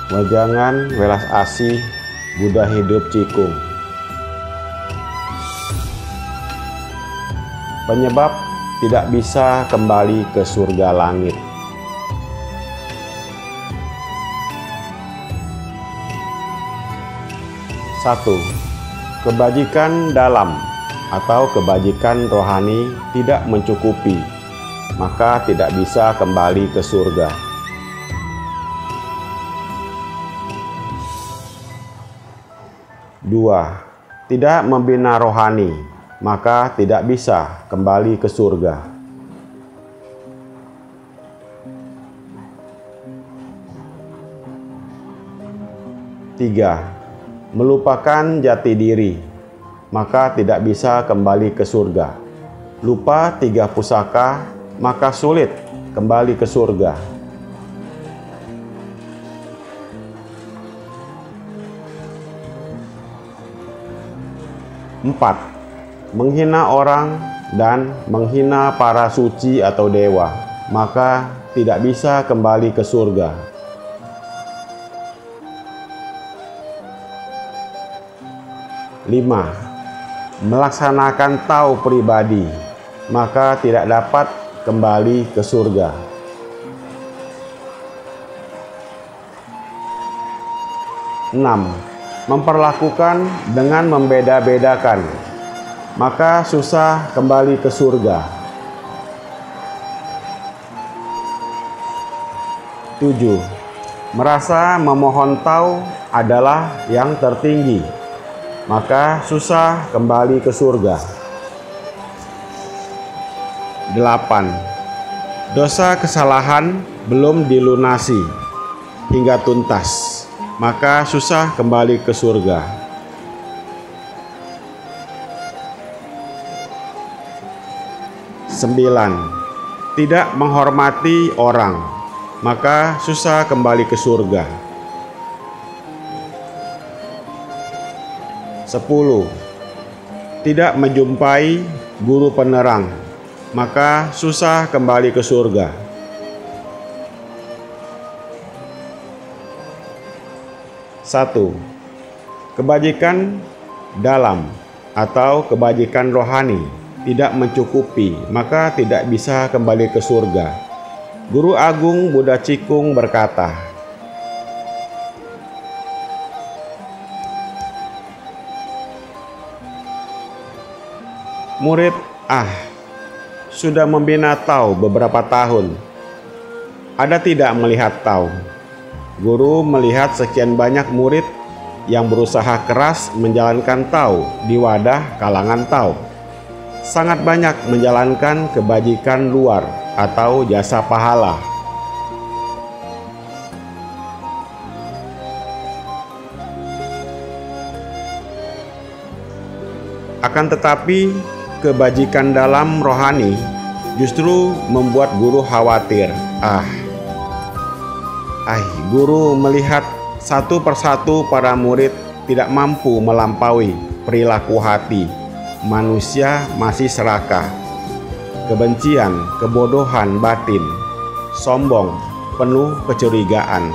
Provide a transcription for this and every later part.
Wejangan welas asih Buddha hidup cikung. Penyebab tidak bisa kembali ke surga langit. Satu, kebajikan dalam atau kebajikan rohani tidak mencukupi, maka tidak bisa kembali ke surga. Dua, tidak membina rohani, maka tidak bisa kembali ke surga. Tiga, melupakan jati diri, maka tidak bisa kembali ke surga. Lupa 3 pusaka, maka sulit kembali ke surga. 4. Menghina orang dan menghina para suci atau dewa, maka tidak bisa kembali ke surga. 5. Melaksanakan tau pribadi, maka tidak dapat kembali ke surga. 6. Memperlakukan dengan membeda-bedakan, maka susah kembali ke surga. 7. Merasa memohon tau adalah yang tertinggi, maka susah kembali ke surga. 8. Dosa kesalahan belum dilunasi hingga tuntas, maka susah kembali ke surga. 9. Tidak menghormati orang, maka susah kembali ke surga. 10. Tidak menjumpai guru penerang, maka susah kembali ke surga. 1. Kebajikan dalam atau kebajikan rohani tidak mencukupi, maka tidak bisa kembali ke surga. Guru Agung Buddha Cikung berkata, murid sudah membina tau beberapa tahun. Ada tidak melihat tau? Guru melihat sekian banyak murid yang berusaha keras menjalankan tau di wadah kalangan tau. Sangat banyak menjalankan kebajikan luar atau jasa pahala. Akan tetapi, kebajikan dalam rohani justru membuat guru khawatir. Guru melihat satu persatu para murid tidak mampu melampaui perilaku hati. Manusia masih serakah, kebencian, kebodohan batin, sombong, penuh kecurigaan.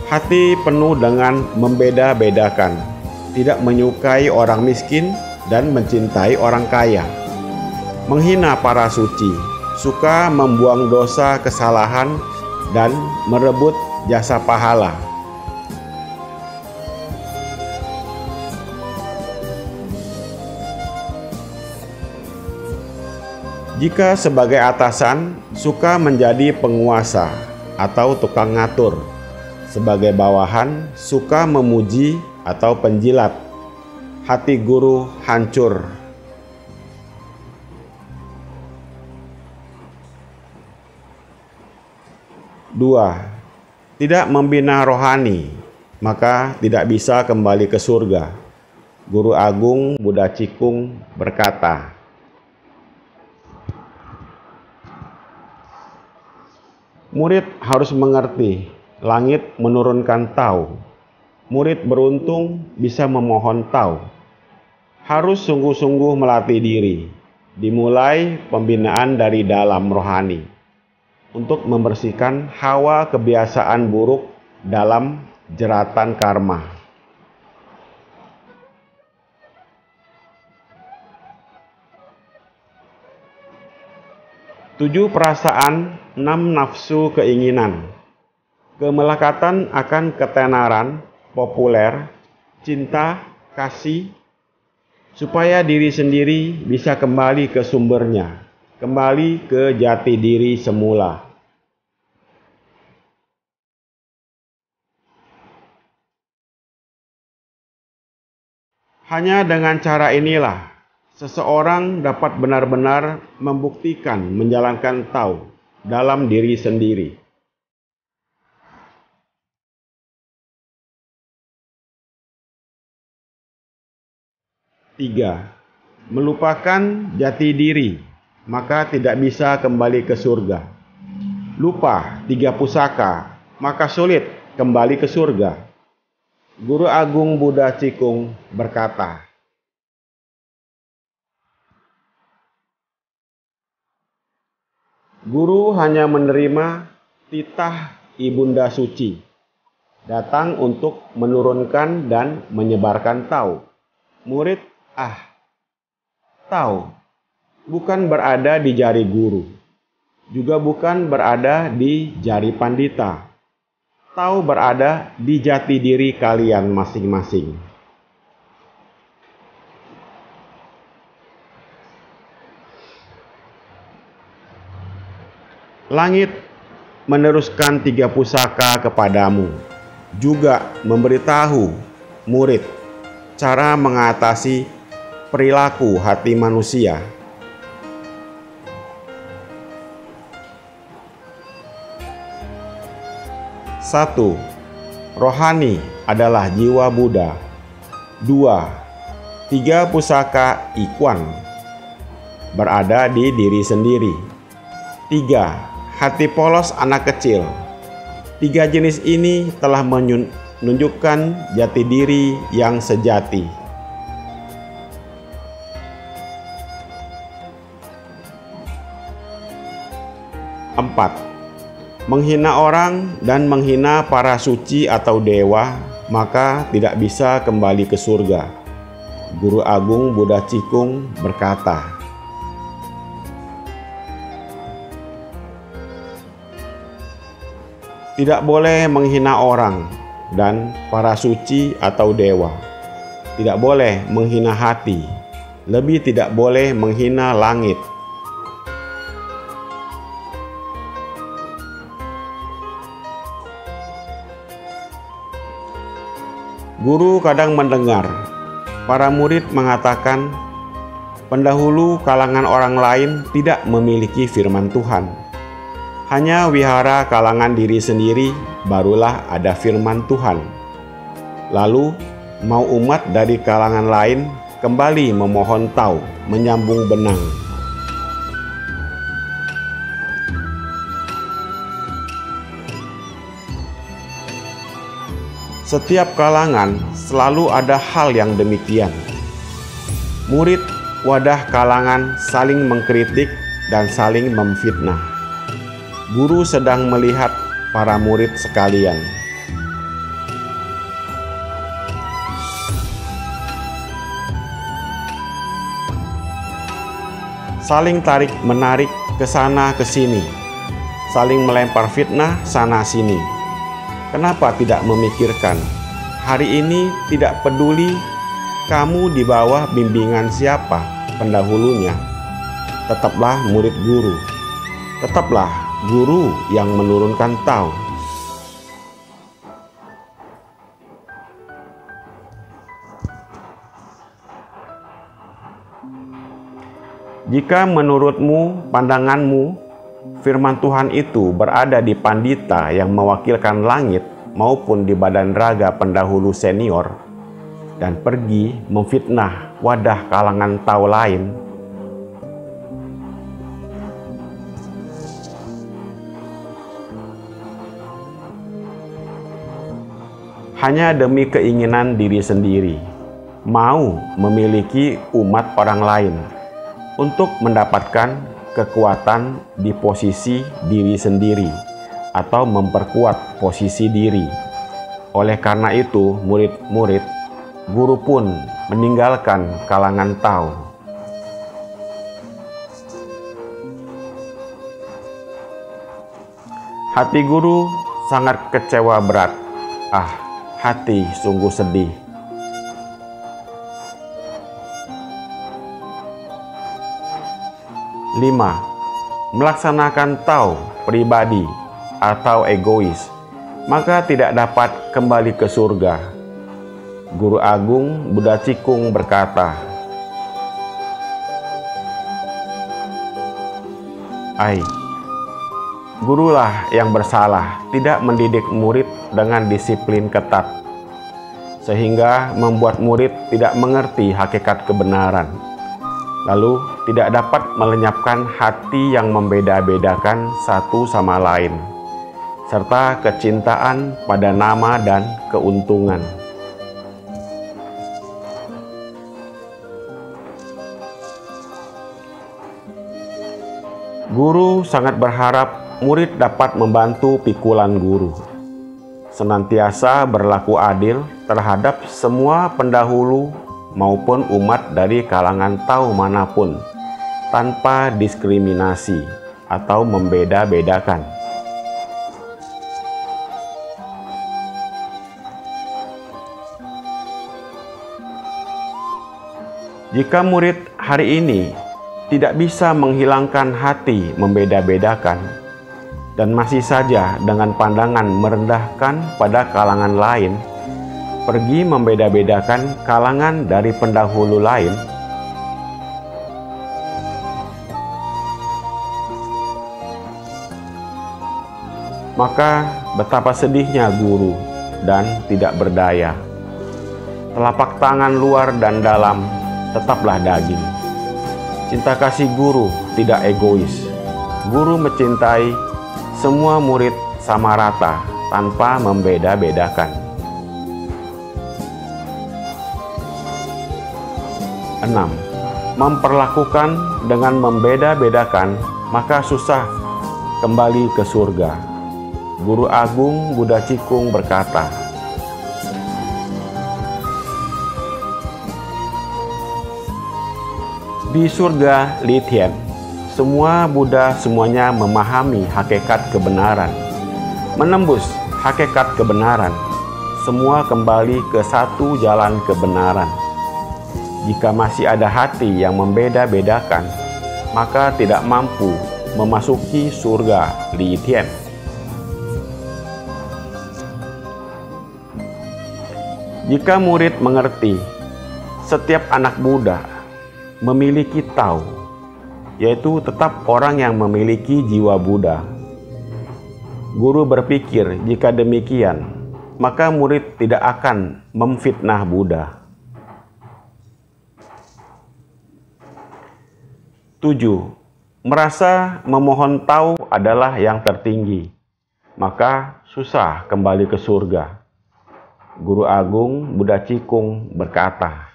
Hati penuh dengan membeda-bedakan, tidak menyukai orang miskin dan mencintai orang kaya, menghina para suci, suka membuang dosa kesalahan dan merebut jasa pahala. Jika sebagai atasan suka menjadi penguasa atau tukang ngatur, sebagai bawahan suka memuji atau penjilat, hati guru hancur. 2. Tidak membina rohani, maka tidak bisa kembali ke surga. Guru Agung Buddha Cikung berkata, murid harus mengerti, langit menurunkan tau. Murid beruntung bisa memohon tau. Harus sungguh-sungguh melatih diri. Dimulai pembinaan dari dalam rohani untuk membersihkan hawa kebiasaan buruk dalam jeratan karma. 7 perasaan, 6 nafsu keinginan, kemelekatan akan ketenaran, populer, cinta, kasih, supaya diri sendiri bisa kembali ke sumbernya, kembali ke jati diri semula. Hanya dengan cara inilah seseorang dapat benar-benar membuktikan menjalankan tao dalam diri sendiri. Tiga, melupakan jati diri, maka tidak bisa kembali ke surga. Lupa 3 pusaka, maka sulit kembali ke surga. Guru Agung Buddha Cikung berkata, guru hanya menerima titah Ibunda Suci, datang untuk menurunkan dan menyebarkan tao. Murid, tao bukan berada di jari guru, juga bukan berada di jari pandita. Tao berada di jati diri kalian masing-masing. Langit meneruskan 3 pusaka kepadamu, juga memberitahu murid cara mengatasi perilaku hati manusia. 1. Rohani adalah jiwa Buddha. 2. 3 pusaka Ikuan berada di diri sendiri. 3. Hati polos anak kecil. 3 jenis ini telah menunjukkan jati diri yang sejati. 4. Menghina orang dan menghina para suci atau dewa, maka tidak bisa kembali ke surga. Guru Agung Buddha Cikung berkata, tidak boleh menghina orang dan para suci atau dewa. Tidak boleh menghina hati. Lebih tidak boleh menghina langit. Guru kadang mendengar para murid mengatakan, pendahulu kalangan orang lain tidak memiliki firman Tuhan. Hanya wihara kalangan diri sendiri barulah ada firman Tuhan. Lalu mau umat dari kalangan lain kembali memohon tao, menyambung benang. Setiap kalangan selalu ada hal yang demikian. Murid wadah kalangan saling mengkritik dan saling memfitnah. Guru sedang melihat para murid sekalian. Saling tarik-menarik ke sana ke sini, saling melempar fitnah sana sini. Kenapa tidak memikirkan, hari ini tidak peduli kamu di bawah bimbingan siapa pendahulunya, tetaplah murid guru, tetaplah guru yang menurunkan tao. Jika menurutmu, pandanganmu, firman Tuhan itu berada di pandita yang mewakilkan langit maupun di badan raga pendahulu senior dan pergi memfitnah wadah kalangan tao lain, hanya demi keinginan diri sendiri, mau memiliki umat orang lain, untuk mendapatkan kekuatan di posisi diri sendiri atau memperkuat posisi diri. Oleh karena itu, murid-murid, guru pun meninggalkan kalangan Tao. Hati guru sangat kecewa berat. Hati sungguh sedih. Lima, melaksanakan Tao pribadi atau egois, maka tidak dapat kembali ke surga. Guru Agung Buddha Cikung berkata, gurulah yang bersalah tidak mendidik murid dengan disiplin ketat, sehingga membuat murid tidak mengerti hakikat kebenaran, lalu tidak dapat melenyapkan hati yang membeda-bedakan satu sama lain, serta kecintaan pada nama dan keuntungan. Guru sangat berharap murid dapat membantu pikulan guru, senantiasa berlaku adil terhadap semua pendahulu maupun umat dari kalangan Tao manapun, tanpa diskriminasi atau membeda-bedakan. Jika murid hari ini tidak bisa menghilangkan hati membeda-bedakan, dan masih saja dengan pandangan merendahkan pada kalangan lain, pergi membeda-bedakan kalangan dari pendahulu lain, maka betapa sedihnya guru dan tidak berdaya. Telapak tangan luar dan dalam tetaplah daging. Cinta kasih guru tidak egois. Guru mencintai semua murid sama rata tanpa membeda-bedakan. 6. Memperlakukan dengan membeda-bedakan, maka susah kembali ke surga. Guru Agung Buddha Cikung berkata, di surga Li Tian, semua Buddha semuanya memahami hakikat kebenaran. Menembus hakikat kebenaran, semua kembali ke satu jalan kebenaran. Jika masih ada hati yang membeda-bedakan, maka tidak mampu memasuki surga Li Tian. Jika murid mengerti, setiap anak Buddha memiliki Tao, yaitu tetap orang yang memiliki jiwa Buddha. Guru berpikir jika demikian, maka murid tidak akan memfitnah Buddha. 7. Merasa memohon Tao adalah yang tertinggi, maka susah kembali ke surga. Guru Agung Buddha Cikung berkata,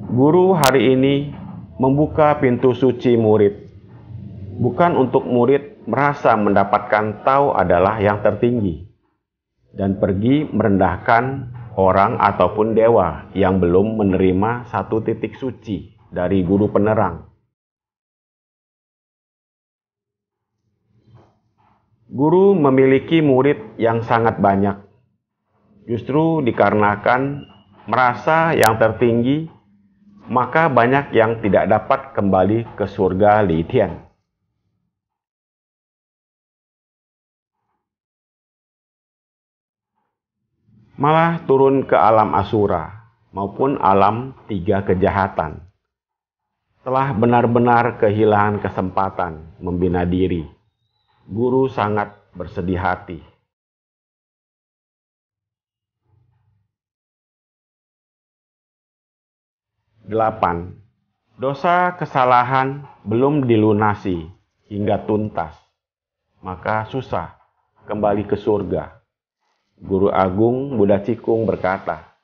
guru hari ini membuka pintu suci murid, bukan untuk murid merasa mendapatkan Tao adalah yang tertinggi, dan pergi merendahkan orang ataupun dewa yang belum menerima satu titik suci dari guru penerang. Guru memiliki murid yang sangat banyak, justru dikarenakan merasa yang tertinggi, maka banyak yang tidak dapat kembali ke surga Li Tian. Malah turun ke alam asura maupun alam tiga kejahatan. Telah benar-benar kehilangan kesempatan membina diri. Guru sangat bersedih hati. 8. Dosa kesalahan belum dilunasi hingga tuntas, maka susah kembali ke surga. Guru Agung Buddha Cikung berkata,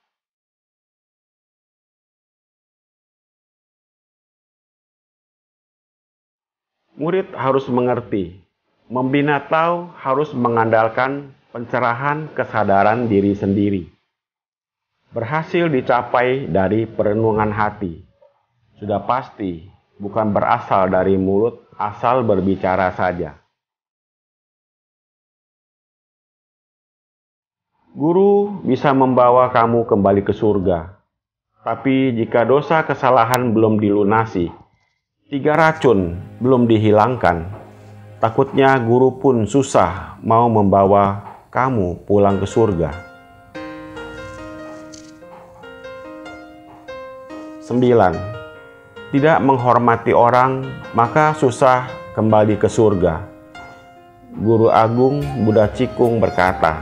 Murid harus mengerti, membina tahu harus mengandalkan pencerahan kesadaran diri sendiri. Berhasil dicapai dari perenungan hati. Sudah pasti bukan berasal dari mulut asal berbicara saja. Guru bisa membawa kamu kembali ke surga. Tapi jika dosa kesalahan belum dilunasi, 3 racun belum dihilangkan, takutnya guru pun susah mau membawa kamu pulang ke surga. 9. Tidak menghormati orang, maka susah kembali ke surga. Guru Agung Buddha Cikung berkata,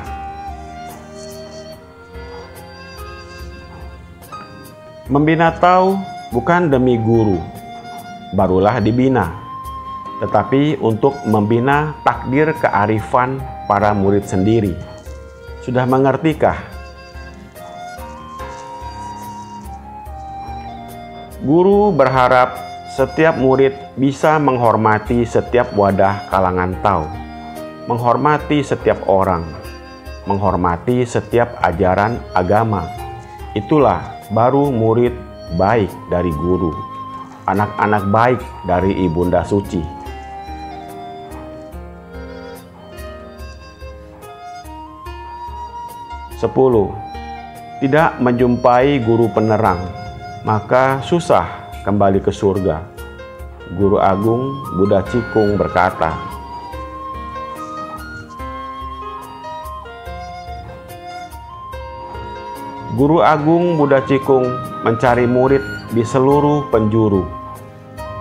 membina tahu bukan demi guru, barulah dibina, tetapi untuk membina takdir kearifan para murid sendiri. Sudah mengertikah? Guru berharap setiap murid bisa menghormati setiap wadah kalangan tahu, menghormati setiap orang, menghormati setiap ajaran agama. Itulah baru murid baik dari guru, anak-anak baik dari Ibunda Suci. 10. Tidak menjumpai guru penerang, maka susah kembali ke surga. Guru Agung Buddha Cikung berkata, Guru Agung Buddha Cikung mencari murid di seluruh penjuru,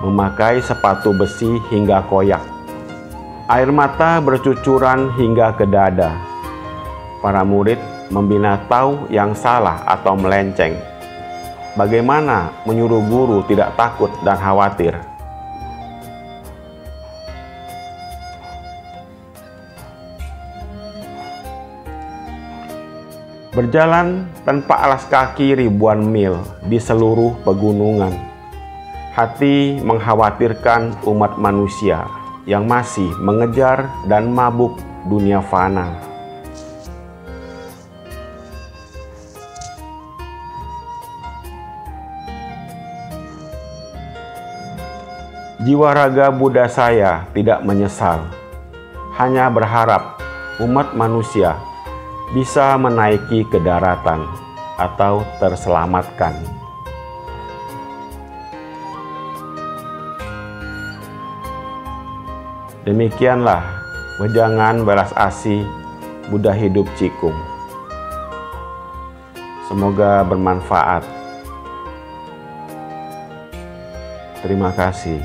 memakai sepatu besi hingga koyak. Air mata bercucuran hingga ke dada. Para murid membina tahu yang salah atau melenceng. Bagaimana menyuruh guru tidak takut dan khawatir? Berjalan tanpa alas kaki ribuan mil di seluruh pegunungan. Hati mengkhawatirkan umat manusia yang masih mengejar dan mabuk dunia fana. Jiwa raga Buddha saya tidak menyesal, hanya berharap umat manusia bisa menaiki ke daratan atau terselamatkan. Demikianlah wejangan belas asih Buddha hidup Cikung. Semoga bermanfaat. Terima kasih.